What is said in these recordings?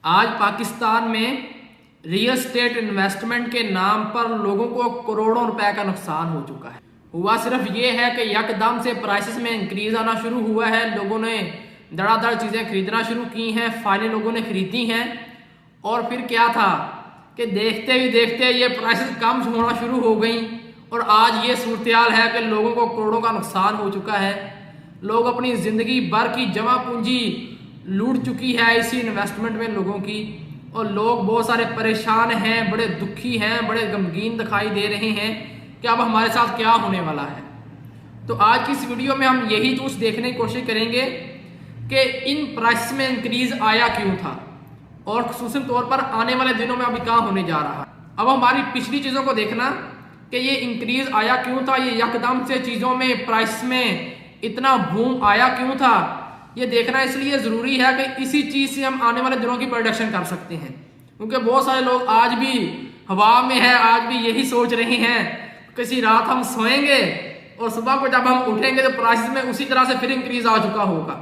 आज पाकिस्तान में real estate investment के नाम पर लोगों को करोड़ों रुपए का नुकसान हो चुका है। हुआ सिर्फ ये है कि यकदम से प्राइसेस में इंक्रीज आना शुरू हुआ है, लोगों ने धड़ाधड़ चीज़ें खरीदना शुरू की हैं, फाइलें लोगों ने खरीदी हैं और फिर क्या था कि देखते ही देखते ये प्राइसेस कम होना शुरू हो गई और आज ये सूरत है कि लोगों को करोड़ों का नुकसान हो चुका है। लोग अपनी ज़िंदगी भर की जमा पूंजी लूट चुकी है इसी इन्वेस्टमेंट में लोगों की, और लोग बहुत सारे परेशान हैं, बड़े दुखी हैं, बड़े गमगीन दिखाई दे रहे हैं कि अब हमारे साथ क्या होने वाला है। तो आज की इस वीडियो में हम यही कुछ देखने की कोशिश करेंगे कि इन प्राइस में इंक्रीज आया क्यों था और खुसूसन तौर पर आने वाले दिनों में अभी क्या होने जा रहा है। अब हमारी पिछली चीज़ों को देखना कि ये इंक्रीज आया क्यों था, ये यकदम से चीज़ों में प्राइस में इतना बूम आया क्यों था, ये देखना इसलिए ज़रूरी है कि इसी चीज़ से हम आने वाले दिनों की प्रोडक्शन कर सकते हैं। क्योंकि बहुत सारे लोग आज भी हवा में है, आज भी यही सोच रहे हैं किसी रात हम सोएंगे और सुबह को जब हम उठेंगे तो प्राइस में उसी तरह से फिर इंक्रीज आ चुका होगा,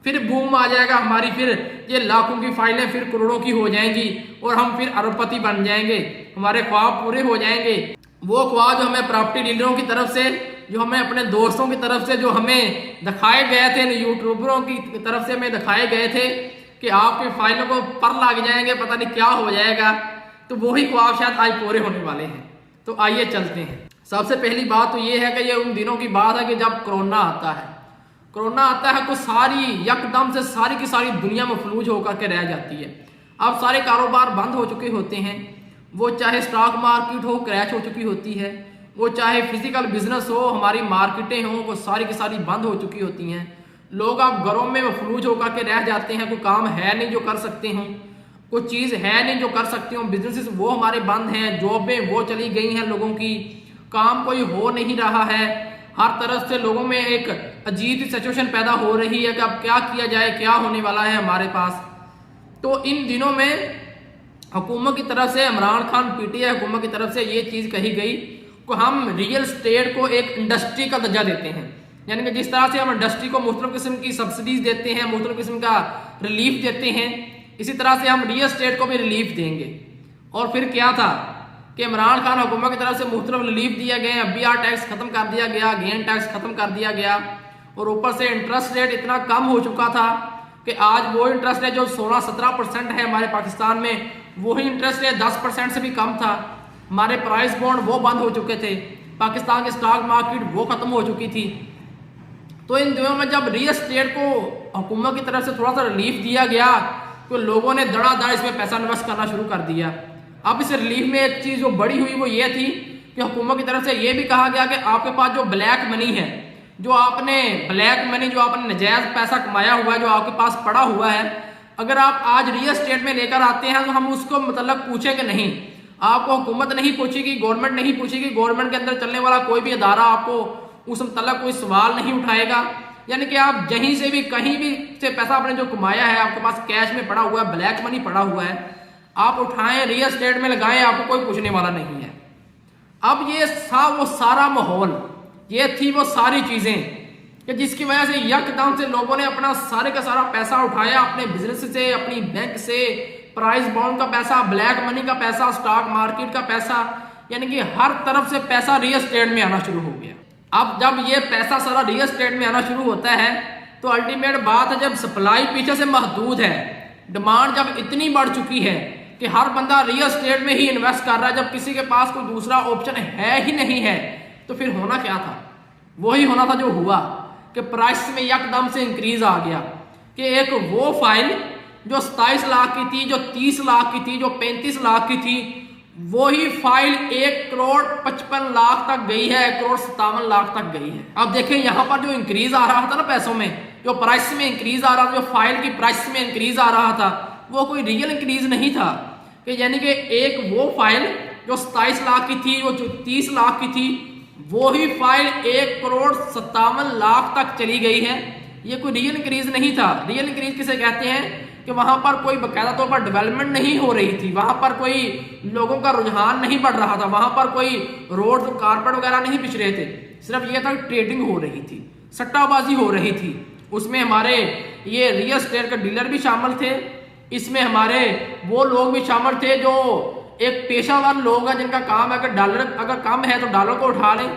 फिर बूम आ जाएगा हमारी, फिर ये लाखों की फाइलें फिर करोड़ों की हो जाएंगी और हम फिर अरबपति बन जाएंगे, हमारे ख्वाब पूरे हो जाएंगे। वो ख्वाब जो हमें प्रॉपर्टी डीलरों की तरफ से, जो हमें अपने दोस्तों की तरफ से, जो हमें दिखाए गए थे, यूट्यूबरों की तरफ से हमें दिखाए गए थे कि आपकी फाइलों को पर लग जाएंगे, पता नहीं क्या हो जाएगा, तो वही ख्वाब शायद आज पूरे होने वाले हैं। तो आइए चलते हैं। सबसे पहली बात तो ये है कि ये उन दिनों की बात है कि जब कोरोना आता है। कोरोना आता है तो सारी यकदम से सारी की सारी दुनिया मफलूज होकर के रह जाती है। अब सारे कारोबार बंद हो चुके होते हैं, वो चाहे स्टॉक मार्केट हो क्रैश हो चुकी होती है, वो चाहे फिजिकल बिजनेस हो, हमारी मार्केटें हों, वो सारी की सारी बंद हो चुकी होती हैं। लोग अब घरों में मफलूज होकर के रह जाते हैं, कोई काम है नहीं जो कर सकते हों, कोई चीज़ है नहीं जो कर सकते हों, बिजनेसेस वो हमारे बंद हैं, जॉबें वो चली गई हैं, लोगों की काम कोई हो नहीं रहा है। हर तरफ से लोगों में एक अजीब सी सिचुएशन पैदा हो रही है कि अब क्या किया जाए, क्या होने वाला है हमारे पास। तो इन दिनों में हुकूमत की तरफ से, इमरान खान पीटीआई हुकूमत की तरफ से ये चीज़ कही गई कि हम रियल स्टेट को एक इंडस्ट्री का दर्जा देते हैं। यानी कि जिस तरह से हम इंडस्ट्री को मुख्तलिफ किस्म की सब्सिडीज देते हैं, मुख्तलिफ किस्म का रिलीफ देते हैं, इसी तरह से हम रियल स्टेट को भी रिलीफ देंगे। और फिर क्या था कि इमरान खान हुकूमत की तरफ से मुख्तलिफ रिलीफ दिया गया, BR टैक्स खत्म कर दिया गया, गेन टैक्स खत्म कर दिया गया, और ऊपर से इंटरेस्ट रेट इतना कम हो चुका था कि आज वो इंटरेस्ट रेट जो 16-17% है हमारे पाकिस्तान में, वही इंटरेस्ट रेट 10% से भी कम था। हमारे प्राइस बॉन्ड वो बंद हो चुके थे, पाकिस्तान के स्टॉक मार्केट वो खत्म हो चुकी थी। तो इन दिनों में जब रियल स्टेट को हुकूमत की तरफ से थोड़ा सा रिलीफ दिया गया तो लोगों ने धड़ाधड़ इसमें पैसा इन्वेस्ट करना शुरू कर दिया। अब इस रिलीफ में एक चीज़ जो बड़ी हुई वो ये थी कि हुकूमत की तरफ से ये भी कहा गया कि आपके पास जो ब्लैक मनी है, जो आपने ब्लैक मनी, जो आपने नजायज़ पैसा कमाया हुआ है, जो आपके पास पड़ा हुआ है, अगर आप आज रियल स्टेट में लेकर आते हैं तो हम उसको मतलब पूछेंगे नहीं, आपको हुकूमत नहीं पूछेगी, गवर्नमेंट नहीं पूछेगी, गवर्नमेंट के अंदर चलने वाला कोई भी अदारा आपको उस मतलब कोई सवाल नहीं उठाएगा। यानी कि आप कहीं से भी, कहीं भी से पैसा आपने जो कमाया है, आपके पास कैश में पड़ा हुआ है, ब्लैक मनी पड़ा हुआ है, आप उठाएं, रियल स्टेट में लगाएं, आपको कोई पूछने वाला नहीं है। अब ये वो सारा माहौल, ये थी वो सारी चीज़ें कि जिसकी वजह से यकदम से लोगों ने अपना सारे का सारा पैसा उठाया, अपने बिजनेस से, अपनी बैंक से, प्राइस बॉन्ड का पैसा, ब्लैक मनी का पैसा, स्टॉक मार्केट का पैसा, यानी कि हर तरफ से पैसा रियल स्टेट में आना शुरू हो गया। अब जब ये पैसा सारा रियल स्टेट में आना शुरू होता है तो अल्टीमेट बात है, जब सप्लाई पीछे से महदूद है, डिमांड जब इतनी बढ़ चुकी है कि हर बंदा रियल स्टेट में ही इन्वेस्ट कर रहा है, जब किसी के पास कोई दूसरा ऑप्शन है ही नहीं है, तो फिर होना क्या था? वही होना था जो हुआ कि प्राइस में यकदम से इंक्रीज आ गया कि एक वो फाइल जो 27 लाख की थी, जो 30 लाख की थी, जो 35 लाख की थी, वही फाइल 1,55,00,000 तक गई है, 1,57,00,000 तक गई है। अब देखें यहाँ पर जो इंक्रीज आ रहा था ना पैसों में, जो प्राइस में इंक्रीज आ रहा था, जो फाइल की प्राइस में इंक्रीज आ रहा था, वो कोई रियल इंक्रीज नहीं था कि यानी कि एक वो फाइल जो 27 लाख की थी, वो जो 30 लाख की थी, वही फाइल 1,57,00,000 तक चली गई है। ये कोई रियल इंक्रीज नहीं था। रियल इंक्रीज किसे कहते हैं कि वहां पर कोई बाकायदा तौर पर डेवलपमेंट नहीं हो रही थी, वहां पर कोई लोगों का रुझान नहीं बढ़ रहा था, वहां पर कोई रोड कारपेट वगैरह नहीं बिछ रहे थे, सिर्फ ये था ट्रेडिंग हो रही थी, सट्टाबाजी हो रही थी। उसमें हमारे ये रियल एस्टेट के डीलर भी शामिल थे इसमें हमारे वो लोग भी शामिल थे जो एक पेशावर लोग हैं जिनका काम है कि डॉलर अगर कम है तो डॉलर को उठा लें,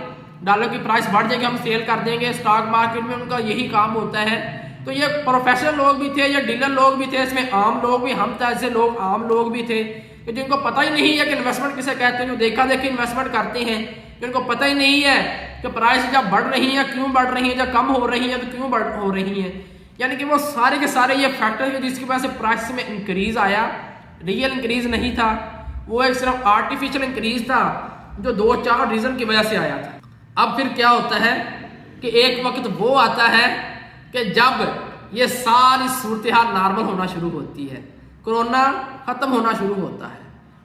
डॉलर की प्राइस बढ़ जाएगी हम सेल कर देंगे। स्टॉक मार्केट में उनका यही काम होता है। तो ये प्रोफेशनल लोग भी थे, ये डीलर लोग भी थे, इसमें आम लोग भी, हम जैसे लोग आम लोग भी थे कि जिनको पता ही नहीं है कि इन्वेस्टमेंट किसे कहते हैं, जो देखा देखी इन्वेस्टमेंट करते हैं, जिनको पता ही नहीं है कि प्राइस जब बढ़ रही है क्यों बढ़ रही है, जब कम हो रही है तो क्यों बढ़ हो रही है। यानी कि वो सारे के सारे ये फैक्टर जिसकी वजह से प्राइस में इंक्रीज आया, रियल इंक्रीज नहीं था, वो एक सिर्फ आर्टिफिशियल इंक्रीज था जो 2-4 रीजन की वजह से आया था। अब फिर क्या होता है कि एक वक्त वो आता है कि जब ये सारी सूरत हाल नॉर्मल होना शुरू होती है, कोरोना खत्म होना शुरू होता है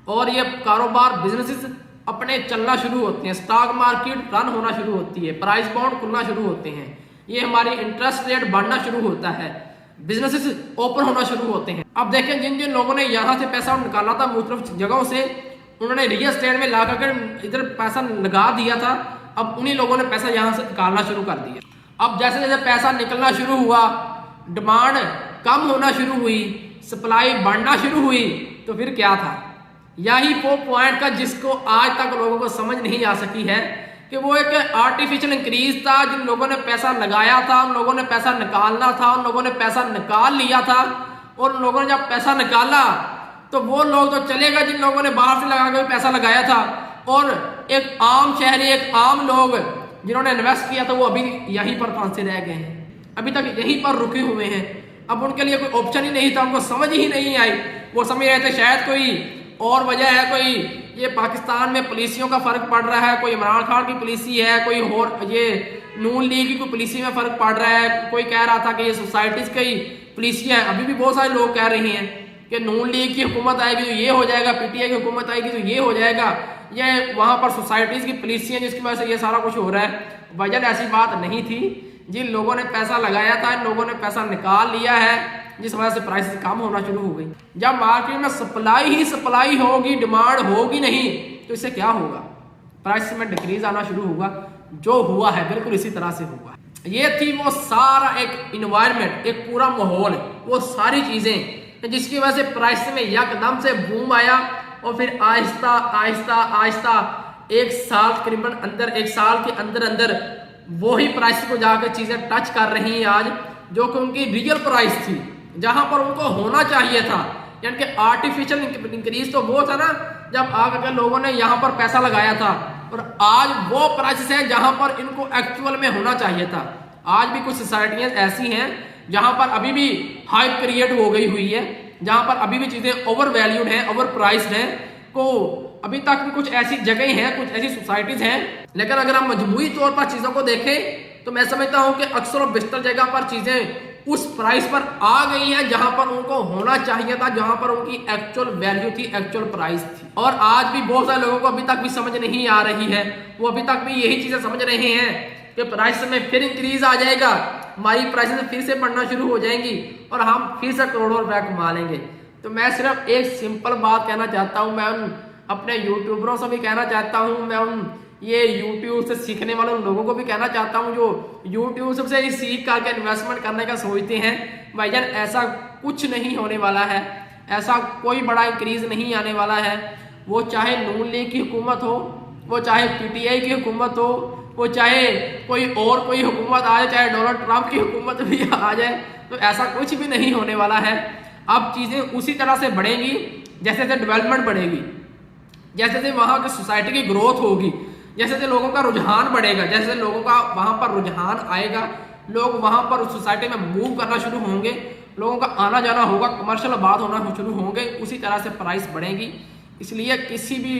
और ये कारोबार बिजनेसेस अपने चलना शुरू होते हैं, स्टॉक मार्केट रन होना शुरू होती है, प्राइस बॉन्ड खुलना शुरू होते हैं, ये हमारी इंटरेस्ट रेट बढ़ना शुरू होता है, बिजनेसेस ओपन होना शुरू होते हैं। अब देखें जिन जिन लोगों ने यहाँ से पैसा निकाला था मुख्तलिफ जगहों से, उन्होंने रियल एस्टेट में ला कर इधर पैसा लगा दिया था, अब उन्हीं लोगों ने पैसा यहाँ से निकालना शुरू कर दिया। अब जैसे जैसे पैसा निकलना शुरू हुआ, डिमांड कम होना शुरू हुई, सप्लाई बढ़ना शुरू हुई, तो फिर क्या था, यही वो पॉइंट का जिसको आज तक लोगों को समझ नहीं आ सकी है कि वो एक आर्टिफिशियल इंक्रीज था। जिन लोगों ने पैसा लगाया था उन लोगों ने पैसा निकालना था, उन लोगों ने पैसा निकाल लिया था, और उन लोगों ने जब पैसा निकाला तो वो लोग तो चले गए जिन लोगों ने बाहर से लगा कर पैसा लगाया था, और एक आम शहरी, एक आम लोग जिन्होंने इन्वेस्ट किया था वो अभी यहीं पर फंसे रह गए हैं, अभी तक यहीं पर रुके हुए हैं। अब उनके लिए कोई ऑप्शन ही नहीं था, उनको समझ ही नहीं आई। वो समझ रहे थे शायद कोई और वजह है, कोई ये पाकिस्तान में पॉलिसियों का फर्क पड़ रहा है, कोई इमरान खान की पॉलिसी है, कोई और ये नून लीग की कोई पॉलिसी में फर्क पड़ रहा है, कोई कह रहा था कि ये सोसाइटीज की पॉलिसी है। अभी भी बहुत सारे लोग कह रहे हैं कि नून लीग की हुकूमत आएगी तो ये हो जाएगा, पीटीआई की हुकूमत आएगी तो ये हो जाएगा, ये वहां पर सोसाइटीज की पॉलिसी है जिसकी वजह से ये सारा कुछ हो रहा है। वजह ऐसी बात नहीं थी, जिन लोगों ने पैसा लगाया था इन लोगों ने पैसा निकाल लिया है, जिस वजह से प्राइस कम होना शुरू हो गई। जब मार्केट में सप्लाई ही सप्लाई होगी, डिमांड होगी नहीं, तो इससे क्या होगा, प्राइस में डिक्रीज आना शुरू होगा। जो हुआ है बिल्कुल इसी तरह से हुआ। ये थी वो सारा एक इन्वायरमेंट, एक पूरा माहौल, वो सारी चीजें जिसकी वजह से प्राइस में यकदम से बूम आया, और फिर आहिस्ता आहिस्ता आहिस्ता एक साल तकरीबन अंदर, एक साल के अंदर अंदर वही प्राइस को जाकर चीजें टच कर रही हैं आज, जो कि उनकी रियल प्राइस थी, जहां पर उनको होना चाहिए था। यानी कि आर्टिफिशियल इंक्रीज तो वो था ना जब आगे लोगों ने यहाँ पर पैसा लगाया था, और आज वो प्राइसेस हैं जहां पर इनको एक्चुअल में होना चाहिए था। आज भी कुछ सोसाइटियां ऐसी हैं जहां पर अभी भी हाइप क्रिएट हो गई हुई है, जहां पर अभी भी चीजें ओवर वैल्यूड हैं, ओवर प्राइस्ड हैं। को अभी तक भी कुछ ऐसी जगह हैं, कुछ ऐसी सोसाइटीज हैं, लेकिन अगर हम मजमूई तौर पर चीजों को देखें तो मैं समझता हूं कि अक्सर और बेशतर जगह पर चीजें उस प्राइस पर आ गई हैं जहां पर उनको होना चाहिए था, जहां पर उनकी एक्चुअल वैल्यू थी, एक्चुअल प्राइस थी। और आज भी बहुत सारे लोगों को अभी तक भी समझ नहीं आ रही है, वो अभी तक भी यही चीजें समझ रहे हैं कि प्राइस में फिर इंक्रीज आ जाएगा, हमारी प्राइसेस फिर से बढ़ना शुरू हो जाएंगी और हम फिर से करोड़ों रुपए कमा लेंगे। तो मैं सिर्फ एक सिंपल बात कहना चाहता हूं, मैं उन अपने यूट्यूबरों से भी कहना चाहता हूं, मैं उन ये यूट्यूब से सीखने वाले उन लोगों को भी कहना चाहता हूं जो यूट्यूब से ही सीख करके इन्वेस्टमेंट करने का सोचते हैं, भाईजान ऐसा कुछ नहीं होने वाला है, ऐसा कोई बड़ा इंक्रीज नहीं आने वाला है। वो चाहे नून लीग की हुकूमत हो, वो चाहे पीटीआई की हुकूमत हो, वो चाहे कोई हुकूमत आ जाए, चाहे डोनाल्ड ट्रंप की हुकूमत भी आ जाए, तो ऐसा कुछ भी नहीं होने वाला है। अब चीजें उसी तरह से बढ़ेंगी जैसे जैसे डेवलपमेंट बढ़ेगी, जैसे जैसे वहां की सोसाइटी की ग्रोथ होगी, जैसे जैसे लोगों का रुझान बढ़ेगा, जैसे जैसे लोगों का वहां पर रुझान आएगा, लोग वहां पर उस सोसाइटी में मूव करना शुरू होंगे, लोगों का आना जाना होगा, कमर्शियल बात होना शुरू होंगे, उसी तरह से प्राइस बढ़ेगी। इसलिए किसी भी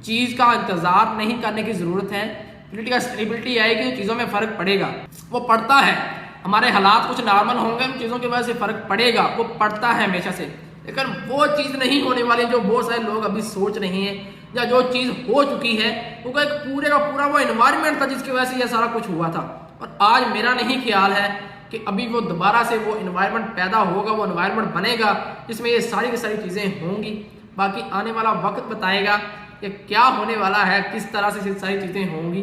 चीज का इंतजार नहीं करने की जरूरत है। पॉलिटिकल स्टेबिलिटी आएगी तो चीजों में फर्क पड़ेगा, वो पड़ता है। हमारे हालात कुछ नॉर्मल होंगे, उन चीजों की वजह से फर्क पड़ेगा, वो पड़ता है हमेशा से। लेकिन वो चीज नहीं होने वाली जो बहुत सारे लोग अभी सोच रहे हैं, या जो चीज हो चुकी है, वो एक पूरे का पूरा वो एनवायरनमेंट था जिसकी वजह से ये सारा कुछ हुआ था। और आज मेरा नहीं ख्याल है कि अभी वो दोबारा से वो एनवायरनमेंट पैदा होगा, वो एनवायरनमेंट बनेगा जिसमें ये सारी की सारी चीजें होंगी। बाकी आने वाला वक्त बताएगा कि क्या होने वाला है, किस तरह से सारी चीजें होंगी।